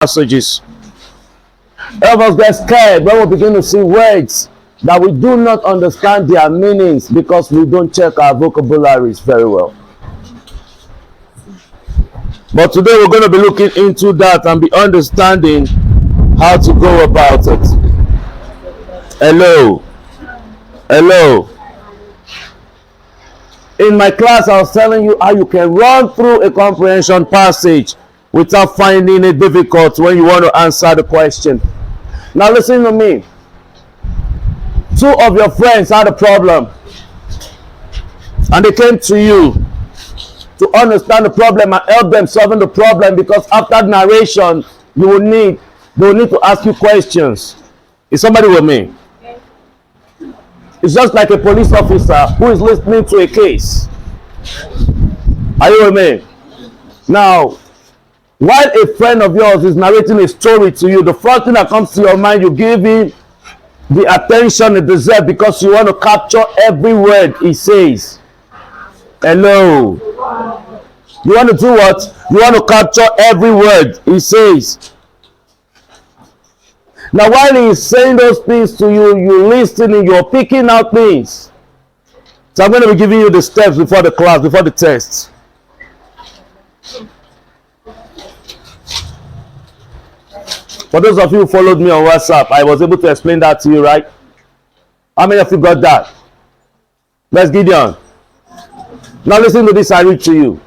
passages. All of us get scared when we begin to see words that we do not understand their meanings because we don't check our vocabularies very well. But today we're going to be looking into that and be understanding how to go about it. Hello. Hello. In my class, I was telling you how you can run through a comprehension passage without finding it difficult when you want to answer the question. Now listen to me. Two of your friends had a problem and they came to you to understand the problem and help them solving the problem, because after narration they will need to ask you questions. Is somebody with me? It's just like a police officer who is listening to a case. Are you with me? Now, while a friend of yours is narrating a story to you, the first thing that comes to your mind, you give him the attention it deserves because you want to capture every word he says. Hello. You want to do what? You want to capture every word he says. Now, while he is saying those things to you, you're listening, you're picking out things. So I'm going to be giving you the steps before the class, before the test. For those of you who followed me on WhatsApp, I was able to explain that to you, right? How many of you got that? Let's Gideon. Now listen to this, I read to you.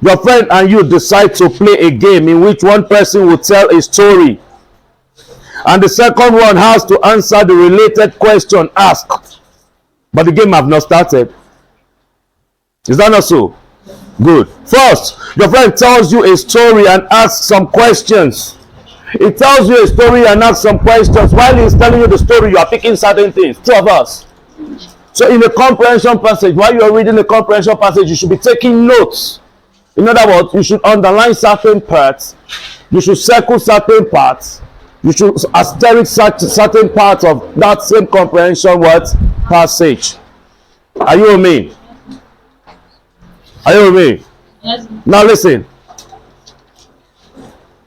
Your friend and you decide to play a game in which one person will tell a story and the second one has to answer the related question asked. But the game have not started. Is that not so? Good. First, your friend tells you a story and asks some questions. He tells you a story and asks some questions. While he's telling you the story, you are picking certain things. Two of us. So in the comprehension passage, while you are reading the comprehension passage, you should be taking notes. In other words, you should underline certain parts. You should circle certain parts. You should asterisk certain parts of that same comprehension passage. Are you with me? Are you with me? Yes. Now listen.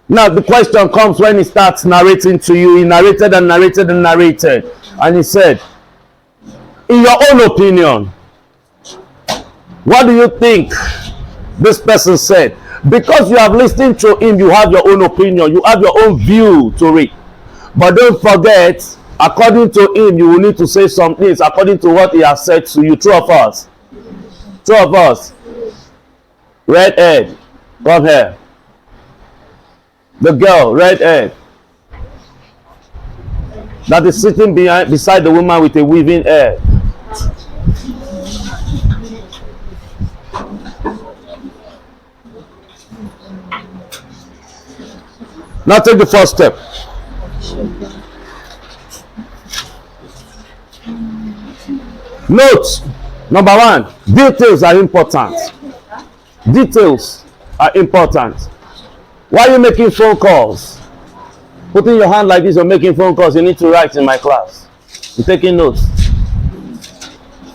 Now the question comes when he starts narrating to you. He narrated and narrated and narrated. And he said, in your own opinion, what do you think this person said? Because you have listened to him, you have your own opinion. You have your own view to read. But don't forget, according to him, you will need to say some things according to what he has said to you. Two of us. Two of us. Red head. Come here. The girl, red head, that is sitting beside the woman with a weaving hair. Now take the first step. Note, number one, details are important. Details are important. Why are you making phone calls? Putting your hand like this or making phone calls, you need to write in my class. You're taking notes.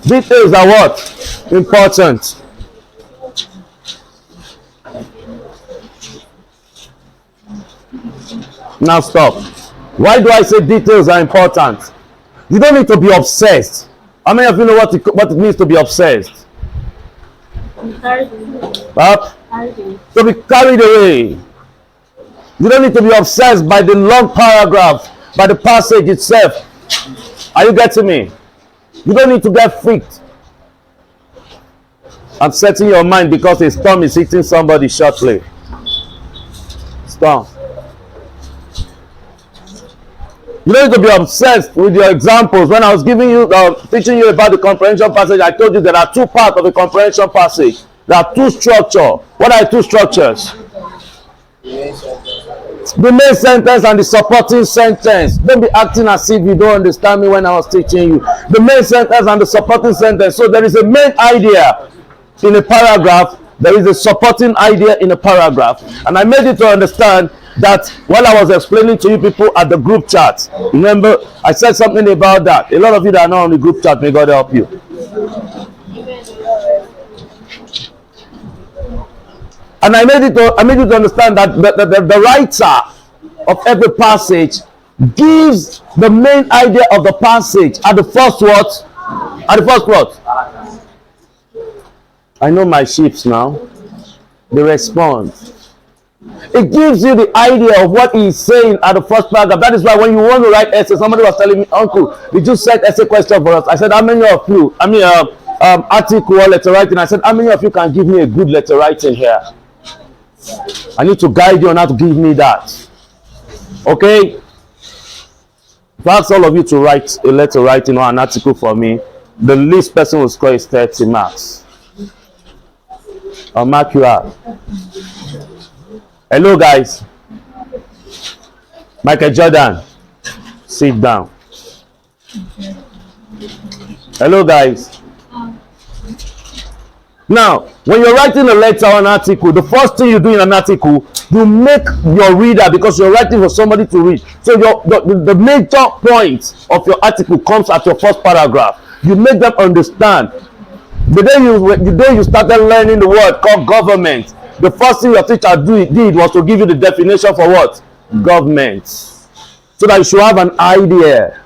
Details are what? Important. Now stop. Why do I say details are important? You don't need to be obsessed. How many of you know what it means to be obsessed? Up? To be carried away. You don't need to be obsessed by the long paragraph, by the passage itself. Are you getting me? You don't need to get freaked. I'm setting your mind because a storm is hitting somebody shortly. Storm. You don't need to be obsessed with your examples. When I was giving you, teaching you about the comprehension passage, I told you there are two parts of the comprehension passage. There are two structures. What are the two structures? The main sentence and the supporting sentence. Don't be acting as if you don't understand me when I was teaching you. The main sentence and the supporting sentence. So there is a main idea in a paragraph. There is a supporting idea in a paragraph. And I made you to understand that while I was explaining to you people at the group chat. Remember, I said something about that. A lot of you that are not on the group chat, may God help you. And I made you to understand that the writer of every passage gives the main idea of the passage at the first what? At the first what? I know my sheeps now. They respond. It gives you the idea of what he's saying at the first paragraph. That is why when you want to write essay, somebody was telling me, Uncle, did you set essay question for us? I said, how many of you? Article or letter writing. I said, how many of you can give me a good letter writing here? I need to guide you on how to give me that. Okay? If I ask all of you to write a letter writing or an article for me, the least person will score is 30 marks. I'll mark you out. Hello, guys. Michael Jordan, sit down. Hello, guys. Now, when you're writing a letter or an article, the first thing you do in an article, you make your reader, because you're writing for somebody to read. So the major point of your article comes at your first paragraph. You make them understand. The day you started learning the word called government, the first thing your teacher did was to give you the definition for what? Government. So that you should have an idea.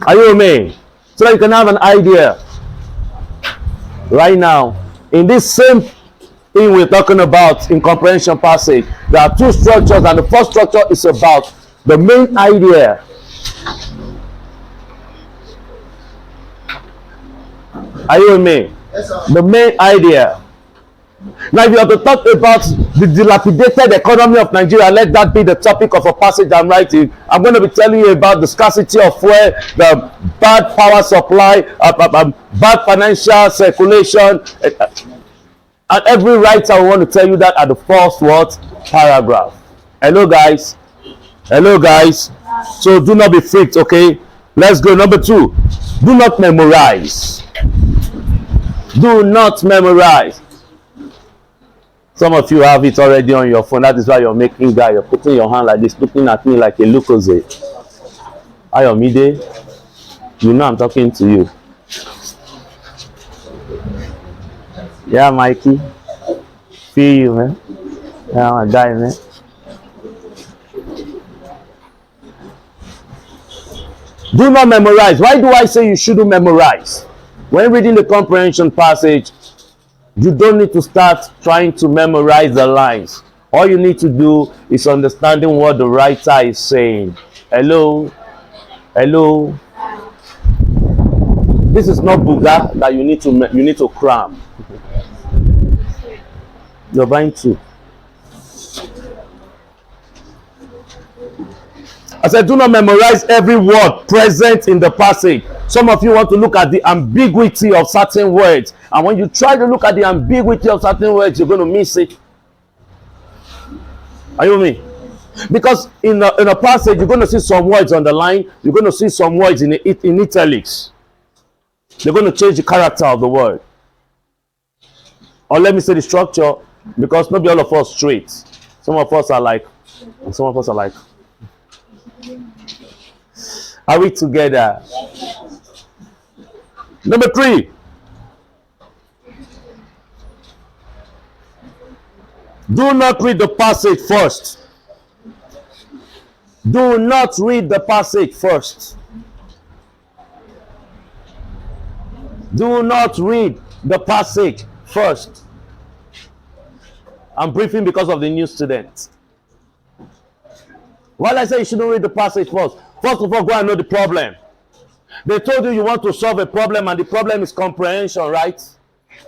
Are you with me? So that you can have an idea. Right now, in this same thing we're talking about in comprehension passage, there are two structures, and the first structure is about the main idea. Are you with me? Yes, sir. The main idea. Now, if you have to talk about the dilapidated economy of Nigeria, let that be the topic of a passage I'm writing. I'm going to be telling you about the scarcity of fuel, the bad power supply, bad financial circulation, and every writer will want to tell you that at the first what? Paragraph. Hello, guys. Hello, guys. So do not be freaked, okay? Let's go. Number 2. Do not memorize. Do not memorize. Some of you have it already on your phone. That is why you're making that. You're putting your hand like this, looking at me like a Lucozade. Ayomide, you know I'm talking to you. Yeah, Mikey. Feel you, man. Yeah, my guy, man. Do not memorize. Why do I say you shouldn't memorize? When reading the comprehension passage, you don't need to start trying to memorize the lines. All you need to do is understanding what the writer is saying. Hello? Hello? This is not Buga that you need to cram. You're buying 2. I said, do not memorize every word present in the passage. Some of you want to look at the ambiguity of certain words. And when you try to look at the ambiguity of certain words, you're going to miss it. Are you with me? Because in a passage, you're going to see some words underlined. You're going to see some words in italics. They're going to change the character of the word. Or let me say the structure, because maybe all of us straight. Some of us are like, and some of us are like, are we together? Number 3. Do not read the passage first. Do not read the passage first. Do not read the passage first. I'm briefing because of the new students. While I say you shouldn't read the passage first of all, go and know the problem. They told you want to solve a problem, and the problem is comprehension, right?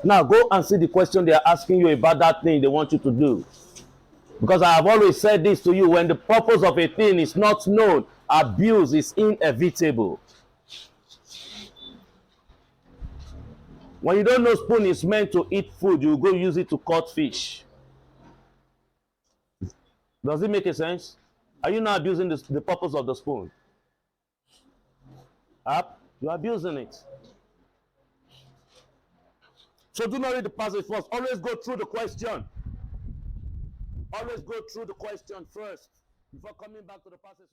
Now go and see the question they are asking you about that thing they want you to do. Because I have always said this to you, when the purpose of a thing is not known, abuse is inevitable. When you don't know spoon is meant to eat food, you go use it to cut fish. Does it make a sense? Are you not abusing the purpose of the spoon? You're abusing it. So do not read the passage first. Always go through the question. Always go through the question first before coming back to the passage.